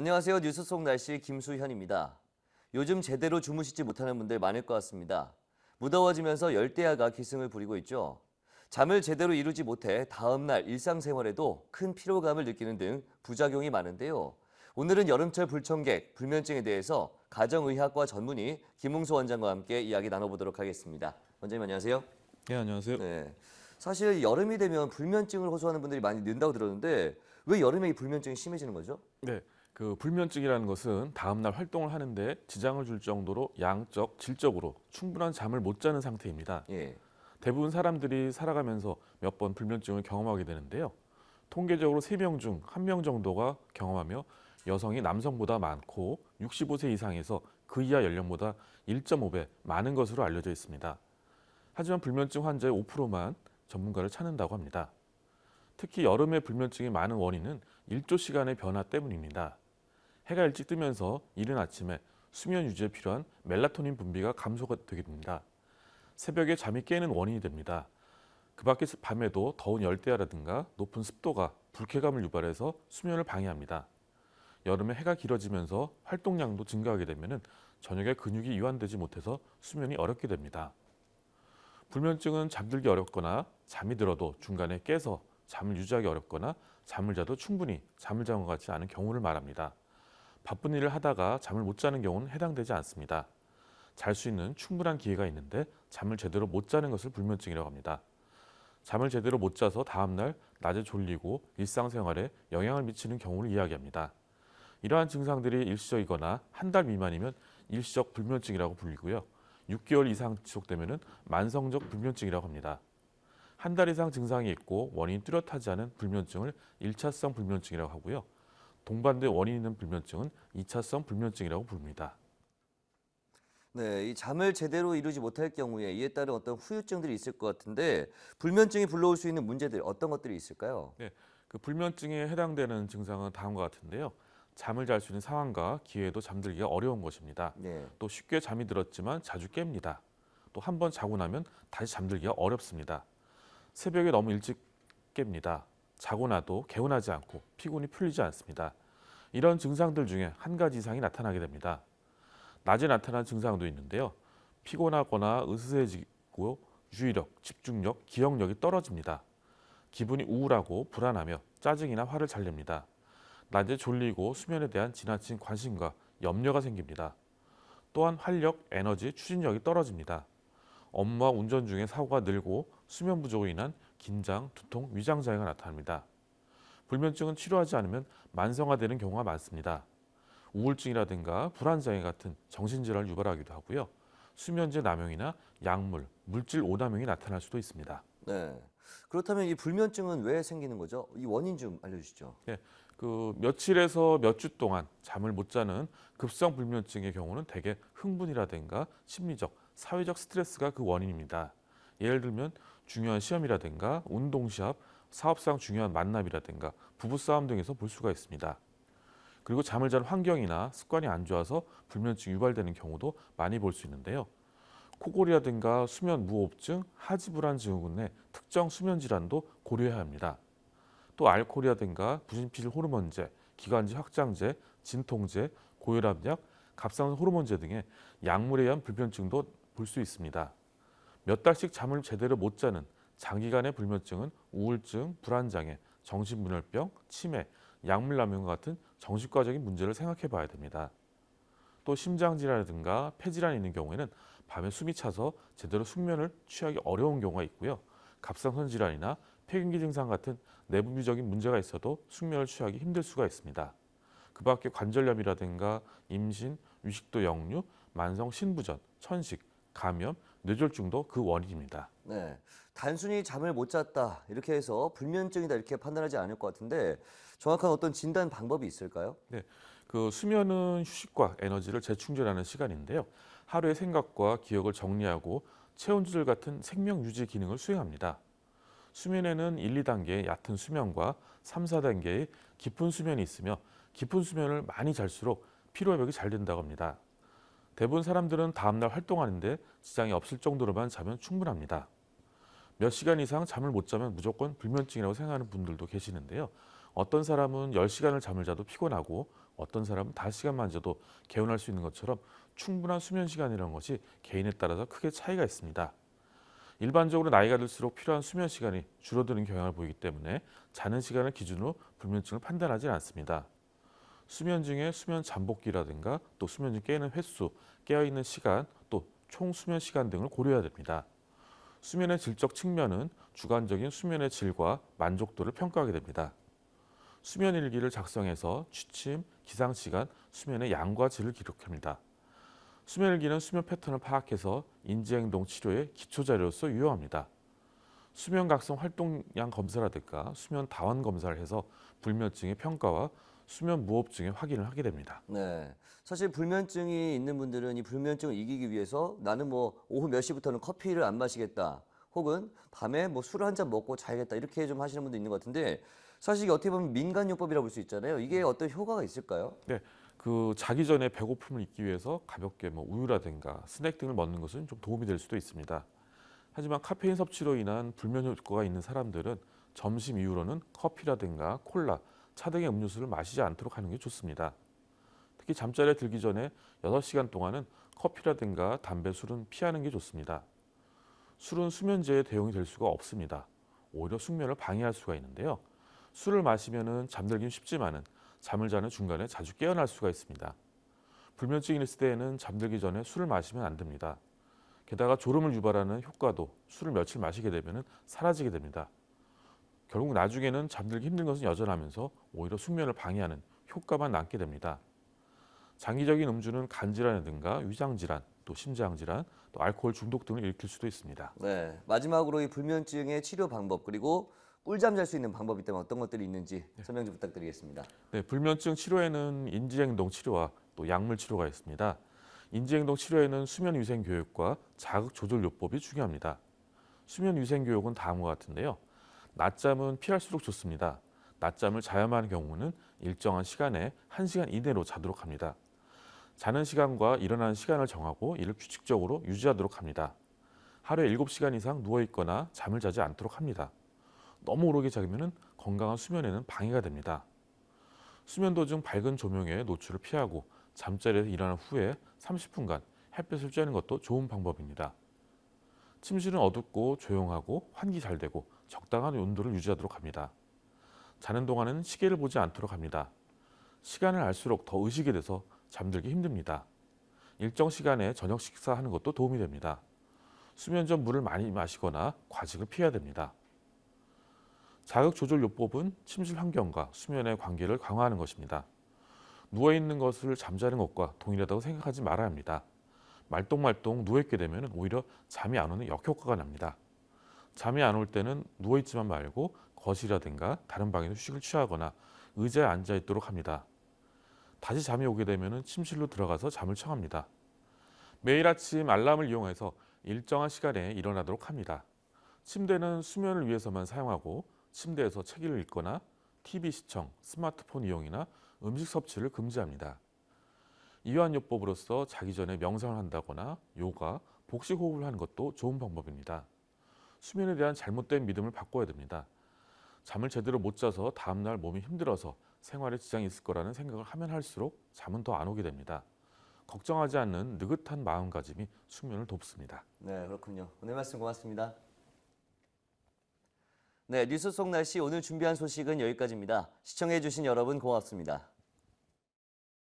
안녕하세요. 뉴스 속 날씨 김수현입니다. 요즘 제대로 주무시지 못하는 분들 많을 것 같습니다. 무더워지면서 열대야가 기승을 부리고 있죠. 잠을 제대로 이루지 못해 다음날 일상생활에도 큰 피로감을 느끼는 등 부작용이 많은데요. 오늘은 여름철 불청객, 불면증에 대해서 가정의학과 전문의 김웅수 원장과 함께 이야기 나눠보도록 하겠습니다. 원장님 안녕하세요. 네, 안녕하세요. 네, 사실 여름이 되면 불면증을 호소하는 분들이 많이 는다고 들었는데 왜 여름에 이 불면증이 심해지는 거죠? 네, 그 불면증이라는 것은 다음날 활동을 하는데 지장을 줄 정도로 양적, 질적으로 충분한 잠을 못 자는 상태입니다. 예. 대부분 사람들이 살아가면서 몇 번 불면증을 경험하게 되는데요. 통계적으로 3명 중 1명 정도가 경험하며 여성이 남성보다 많고 65세 이상에서 그 이하 연령보다 1.5배 많은 것으로 알려져 있습니다. 하지만 불면증 환자의 5%만 전문가를 찾는다고 합니다. 특히 여름에 불면증이 많은 원인은 일조 시간의 변화 때문입니다. 해가 일찍 뜨면서 이른 아침에 수면 유지에 필요한 멜라토닌 분비가 감소가 되게 됩니다. 새벽에 잠이 깨는 원인이 됩니다. 그 밖에 밤에도 더운 열대야라든가 높은 습도가 불쾌감을 유발해서 수면을 방해합니다. 여름에 해가 길어지면서 활동량도 증가하게 되면 저녁에 근육이 이완되지 못해서 수면이 어렵게 됩니다. 불면증은 잠들기 어렵거나 잠이 들어도 중간에 깨서 잠을 유지하기 어렵거나 잠을 자도 충분히 잠을 잔 것 같지 않은 경우를 말합니다. 바쁜 일을 하다가 잠을 못 자는 경우는 해당되지 않습니다. 잘 수 있는 충분한 기회가 있는데 잠을 제대로 못 자는 것을 불면증이라고 합니다. 잠을 제대로 못 자서 다음날 낮에 졸리고 일상생활에 영향을 미치는 경우를 이야기합니다. 이러한 증상들이 일시적이거나 한 달 미만이면 일시적 불면증이라고 불리고요. 6개월 이상 지속되면 만성적 불면증이라고 합니다. 한 달 이상 증상이 있고 원인이 뚜렷하지 않은 불면증을 1차성 불면증이라고 하고요. 동반돼 원인 있는 불면증은 2차성 불면증이라고 부릅니다. 네, 이 잠을 제대로 이루지 못할 경우에 이에 따른 어떤 후유증들이 있을 것 같은데 불면증이 불러올 수 있는 문제들 어떤 것들이 있을까요? 네, 그 불면증에 해당되는 증상은 다음과 같은데요. 잠을 잘 수 있는 상황과 기회에도 잠들기가 어려운 것입니다. 네. 또 쉽게 잠이 들었지만 자주 깹니다. 또 한 번 자고 나면 다시 잠들기가 어렵습니다. 새벽에 너무 일찍 깹니다. 자고 나도 개운하지 않고 피곤이 풀리지 않습니다. 이런 증상들 중에 한 가지 이상이 나타나게 됩니다. 낮에 나타나는 증상도 있는데요. 피곤하거나 으스스해지고 주의력, 집중력, 기억력이 떨어집니다. 기분이 우울하고 불안하며 짜증이나 화를 잘 냅니다. 낮에 졸리고 수면에 대한 지나친 관심과 염려가 생깁니다. 또한 활력, 에너지, 추진력이 떨어집니다. 업무와 운전 중에 사고가 늘고 수면 부족으로 인한 긴장, 두통, 위장 장애가 나타납니다. 불면증은 치료하지 않으면 만성화되는 경우가 많습니다. 우울증이라든가 불안장애 같은 정신질환을 유발하기도 하고요. 수면제 남용이나 약물, 물질 오남용이 나타날 수도 있습니다. 네. 그렇다면 이 불면증은 왜 생기는 거죠? 이 원인 좀 알려주시죠. 네, 그 며칠에서 몇 주 동안 잠을 못 자는 급성 불면증의 경우는 대개 흥분이라든가 심리적, 사회적 스트레스가 그 원인입니다. 예를 들면 중요한 시험이라든가 운동 시합, 사업상 중요한 만남이라든가 부부싸움 등에서 볼 수가 있습니다. 그리고 잠을 자는 환경이나 습관이 안 좋아서 불면증이 유발되는 경우도 많이 볼 수 있는데요. 코골이라든가 수면 무호흡증, 하지불안 증후군 내 특정 수면 질환도 고려해야 합니다. 또 알코올이라든가 부신피질 호르몬제, 기관지 확장제, 진통제, 고혈압약, 갑상선 호르몬제 등의 약물에 의한 불면증도 볼 수 있습니다. 몇 달씩 잠을 제대로 못 자는 장기간의 불면증은 우울증, 불안장애, 정신분열병, 치매, 약물 남용과 같은 정신과적인 문제를 생각해 봐야 됩니다. 또 심장질환이라든가 폐질환이 있는 경우에는 밤에 숨이 차서 제대로 숙면을 취하기 어려운 경우가 있고요. 갑상선 질환이나 폐경기 증상 같은 내분비적인 문제가 있어도 숙면을 취하기 힘들 수가 있습니다. 그 밖에 관절염이라든가 임신, 위식도 역류, 만성 신부전, 천식, 감염, 뇌졸중도 그 원인입니다. 네. 단순히 잠을 못 잤다 이렇게 해서 불면증이다 이렇게 판단하지 않을 것 같은데 정확한 어떤 진단 방법이 있을까요? 네, 그 수면은 휴식과 에너지를 재충전하는 시간인데요. 하루의 생각과 기억을 정리하고 체온 조절 같은 생명 유지 기능을 수행합니다. 수면에는 1, 2단계의 얕은 수면과 3, 4단계의 깊은 수면이 있으며 깊은 수면을 많이 잘수록 피로 회복이 잘 된다고 합니다. 대부분 사람들은 다음날 활동하는데 지장이 없을 정도로만 자면 충분합니다. 몇 시간 이상 잠을 못 자면 무조건 불면증이라고 생각하는 분들도 계시는데요. 어떤 사람은 10시간을 잠을 자도 피곤하고 어떤 사람은 5시간만 자도 개운할 수 있는 것처럼 충분한 수면 시간이라는 것이 개인에 따라서 크게 차이가 있습니다. 일반적으로 나이가 들수록 필요한 수면 시간이 줄어드는 경향을 보이기 때문에 자는 시간을 기준으로 불면증을 판단하지 않습니다. 수면 중에 수면 잠복기라든가 또 수면 중 깨는 횟수, 깨어있는 시간, 또 총 수면 시간 등을 고려해야 됩니다. 수면의 질적 측면은 주관적인 수면의 질과 만족도를 평가하게 됩니다. 수면 일기를 작성해서 취침, 기상 시간, 수면의 양과 질을 기록합니다. 수면 일기는 수면 패턴을 파악해서 인지행동 치료의 기초 자료로서 유용합니다. 수면 각성 활동량 검사라든가 수면 다원 검사를 해서 불면증의 평가와 수면 무호흡증의 확인을 하게 됩니다. 네. 사실 불면증이 있는 분들은 이 불면증을 이기기 위해서 나는 뭐 오후 몇 시부터는 커피를 안 마시겠다. 혹은 밤에 뭐 술을 한 잔 먹고 자야겠다. 이렇게 좀 하시는 분도 있는 것 같은데 사실 이게 어떻게 보면 민간요법이라고 볼 수 있잖아요. 이게 어떤 효과가 있을까요? 네, 자기 전에 배고픔을 잊기 위해서 가볍게 뭐 우유라든가 스낵 등을 먹는 것은 좀 도움이 될 수도 있습니다. 하지만 카페인 섭취로 인한 불면 효과가 있는 사람들은 점심 이후로는 커피라든가 콜라, 차 등의 음료수를 마시지 않도록 하는 게 좋습니다. 특히 잠자리에 들기 전에 6시간 동안은 커피라든가 담배, 술은 피하는 게 좋습니다. 술은 수면제의 대용이 될 수가 없습니다. 오히려 숙면을 방해할 수가 있는데요. 술을 마시면 잠들긴 쉽지만은 잠을 자는 중간에 자주 깨어날 수가 있습니다. 불면증이 있을 때에는 잠들기 전에 술을 마시면 안 됩니다. 게다가 졸음을 유발하는 효과도 술을 며칠 마시게 되면 사라지게 됩니다. 결국 나중에는 잠들기 힘든 것은 여전하면서 오히려 숙면을 방해하는 효과만 남게 됩니다. 장기적인 음주는 간질환이라든가 위장질환, 또 심장질환, 또 알코올 중독 등을 일으킬 수도 있습니다. 네. 마지막으로 이 불면증의 치료 방법 그리고 꿀잠 잘 수 있는 방법이 있다면 어떤 것들이 있는지 설명 좀 부탁드리겠습니다. 네, 불면증 치료에는 인지행동 치료와 또 약물 치료가 있습니다. 인지행동 치료에는 수면위생 교육과 자극조절요법이 중요합니다. 수면위생 교육은 다음과 같은데요. 낮잠은 피할수록 좋습니다. 낮잠을 자야만 하는 경우는 일정한 시간에 1시간 이내로 자도록 합니다. 자는 시간과 일어나는 시간을 정하고 이를 규칙적으로 유지하도록 합니다. 하루에 7시간 이상 누워있거나 잠을 자지 않도록 합니다. 너무 오래 자면 건강한 수면에는 방해가 됩니다. 수면 도중 밝은 조명에 노출을 피하고 잠자리에서 일어난 후에 30분간 햇볕을 쬐는 것도 좋은 방법입니다. 침실은 어둡고 조용하고 환기 잘 되고 적당한 온도를 유지하도록 합니다. 자는 동안은 시계를 보지 않도록 합니다. 시간을 알수록 더 의식이 돼서 잠들기 힘듭니다. 일정 시간에 저녁 식사하는 것도 도움이 됩니다. 수면 전 물을 많이 마시거나 과식을 피해야 됩니다. 자극조절요법은 침실 환경과 수면의 관계를 강화하는 것입니다. 누워있는 것을 잠자는 것과 동일하다고 생각하지 말아야 합니다. 말똥말똥 누워있게 되면 오히려 잠이 안 오는 역효과가 납니다. 잠이 안 올 때는 누워있지만 말고 거실이라든가 다른 방에서 휴식을 취하거나 의자에 앉아 있도록 합니다. 다시 잠이 오게 되면 침실로 들어가서 잠을 청합니다. 매일 아침 알람을 이용해서 일정한 시간에 일어나도록 합니다. 침대는 수면을 위해서만 사용하고 침대에서 책을 읽거나 TV 시청, 스마트폰 이용이나 음식 섭취를 금지합니다. 이완요법으로서 자기 전에 명상을 한다거나 요가, 복식호흡을 하는 것도 좋은 방법입니다. 수면에 대한 잘못된 믿음을 바꿔야 됩니다. 잠을 제대로 못 자서 다음날 몸이 힘들어서 생활에 지장이 있을 거라는 생각을 하면 할수록 잠은 더 안 오게 됩니다. 걱정하지 않는 느긋한 마음가짐이 숙면을 돕습니다. 네, 그렇군요. 오늘 말씀 고맙습니다. 네, 뉴스 속 날씨 오늘 준비한 소식은 여기까지입니다. 시청해주신 여러분 고맙습니다.